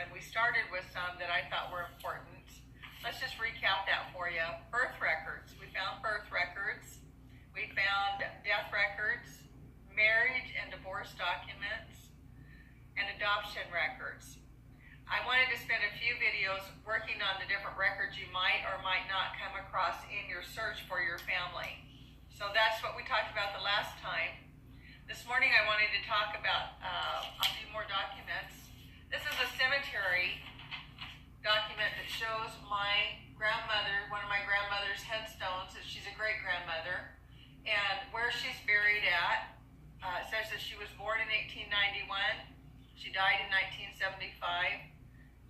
and we started with some that I thought were important. Let's just recap that for you. Birth records. We found birth records. We found death records, marriage and divorce documents, and adoption records. I wanted to spend a few videos working on the different records you might or might not come across in your search for your family. So that's what we talked about the last time. This morning I wanted to talk about a few more documents. This is a cemetery document that shows my grandmother, one of my grandmother's headstones. She's a great-grandmother, and where she's buried at. It says that she was born in 1891. She died in 1975.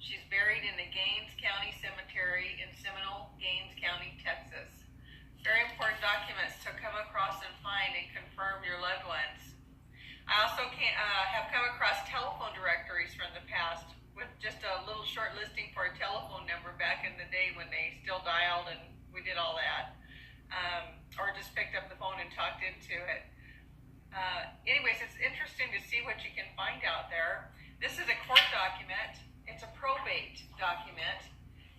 She's buried in the Gaines County Cemetery in Seminole, Gaines County, Texas. Very important documents to come across and find and confirm your loved ones. I also have come across telephone directories from the past with just a little short listing for a telephone number back in the day when they still dialed and we did all that. Or just picked up the phone and talked into it. Anyways, it's interesting to see what you can find out there. This is a court document. It's a probate document.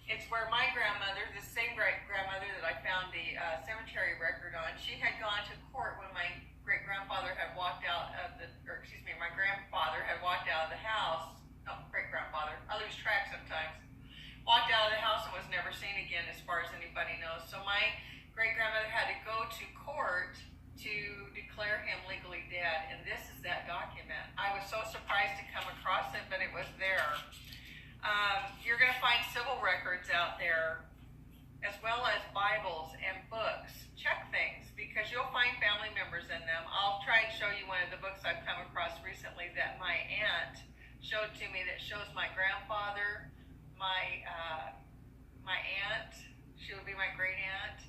It's where my grandmother, the same great-grandmother that I found the cemetery record on, she had gone to court when my great-grandfather had walked out of the, or excuse me, my grandfather had walked out of the house. No, great-grandfather. I lose track sometimes. Walked out of the house and was never seen again as far as anybody knows. So my great-grandmother had to go to court to declare him legally dead, and this is that document. I was so surprised to come across it, but it was there. You're going to find civil records out there, as well as Bibles and books. Check things, because you'll find family members in them. I'll try and show you one of the books I've come across recently that my aunt showed to me that shows my grandfather, my aunt, she would be my great aunt,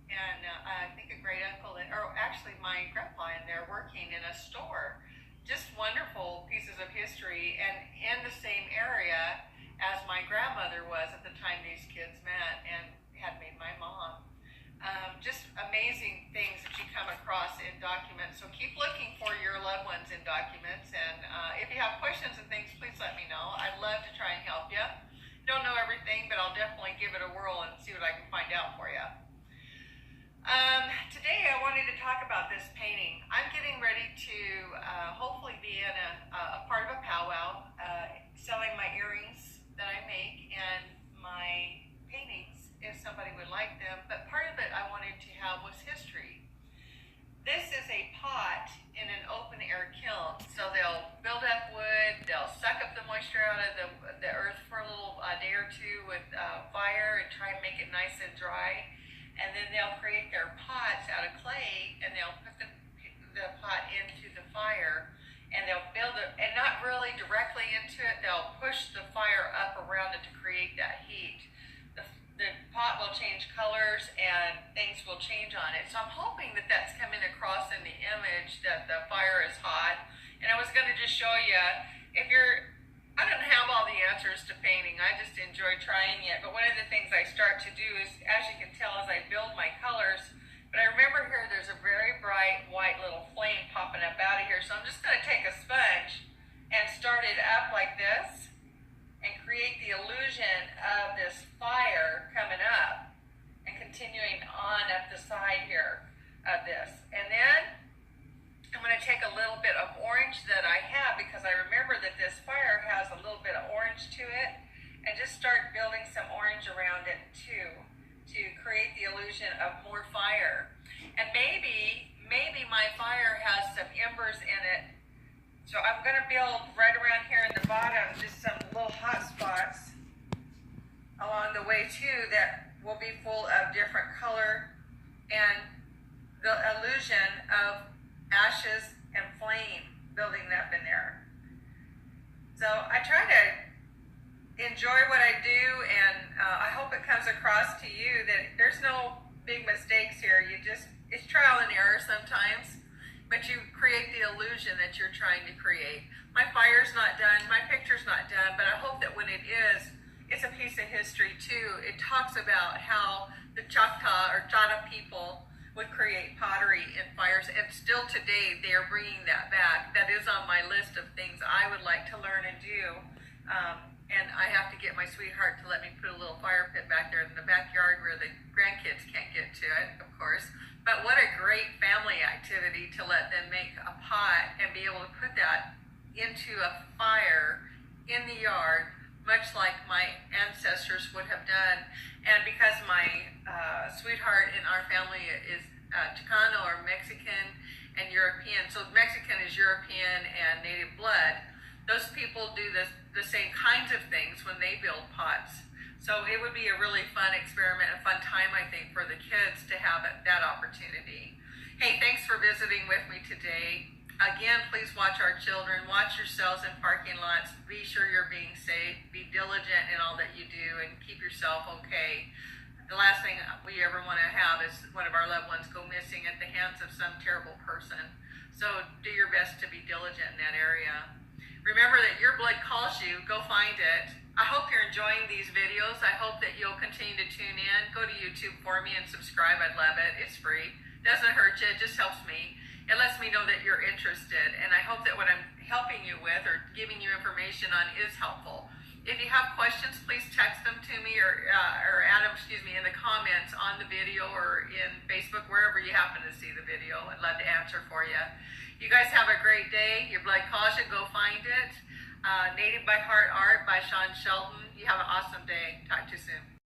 and I think a great uncle, or actually my grandpa in there working in a store. Just wonderful pieces of history, and in the same area as my grandmother was at the time these kids met and had made my mom. Just amazing things that you come across in documents. So keep looking for your loved ones in documents, and if you have questions and things, please let me know. I'd love to try and help you. Don't know everything, but I'll definitely give it a whirl and see what I can find out for you. Today I wanted to talk about this painting. I'm getting ready to hopefully be in a part of a powwow, selling my earrings that I make and my paintings if somebody would like them, but part of it I wanted to have was history. This is a pot in an open air kiln, so they'll build up wood, they'll suck up the moisture out of the earth for a little day or two with fire and try and make it nice and dry. And then they'll create their pots out of clay, and they'll put the pot into the fire, and they'll build it, and not really directly into it, they'll push the fire up around it to create that heat. The pot will change colors, and things will change on it. So I'm hoping that that's coming across in the image, that the fire is hot. And I was going to just show you, I don't have all the answers to painting. I just enjoy trying it. But one of the things I start to do is, as you can tell, as I build my colors, but I remember here there's a very bright white little flame popping up out of here. So I'm just going to take a sponge and start it up like this and create the illusion of this fire coming up and continuing on up the side here of this. And then I'm going to take a little bit of orange that I have, because I remember that this fire has a little bit of orange to it, and just start building some orange around it too, to create the illusion of more fire. And maybe my fire has some embers in it. So I'm going to build right around here in the bottom just some little hot spots along the way too that will be full of different color and the illusion of ashes and flame building up in there. So I try to enjoy what I do, and I hope it comes across to you that there's no big mistakes here. It's trial and error sometimes, but you create the illusion that you're trying to create. My fire's not done, my picture's not done, but I hope that when it is, it's a piece of history too. It talks about how the Choctaw or Chata people would create pottery and fires, and still today they are bringing that back. That is on my list of things I would like to learn and do, and get my sweetheart to let me put a little fire pit back there in the backyard where the grandkids can't get to it, of course. But what a great family activity to let them make a pot and be able to put that into a fire in the yard, much like my ancestors would have done. And because my sweetheart in our family is Chicano or Mexican and European, so Mexican is European and native blood, those people do the same kinds of things when they build pots. So it would be a really fun experiment, a fun time, I think, for the kids to have that opportunity. Hey, thanks for visiting with me today. Again, please watch our children, watch yourselves in parking lots, be sure you're being safe, be diligent in all that you do, and keep yourself okay. The last thing we ever want to have is one of our loved ones go missing at the hands of some terrible person. So do your best to be diligent in that area. Remember that your blood calls you, go find it. I hope you're enjoying these videos. I hope that you'll continue to tune in. Go to YouTube for me and subscribe, I'd love it. It's free, doesn't hurt you, it just helps me. It lets me know that you're interested, and I hope that what I'm helping you with or giving you information on is helpful. If you have questions, please text them to me or add them, in the comments on the video or in Facebook, wherever you happen to see the video. I'd love to answer for you. You guys have a great day. Your blood calls you, go find it. Native by Heart Art by Sean Shelton. You have an awesome day. Talk to you soon.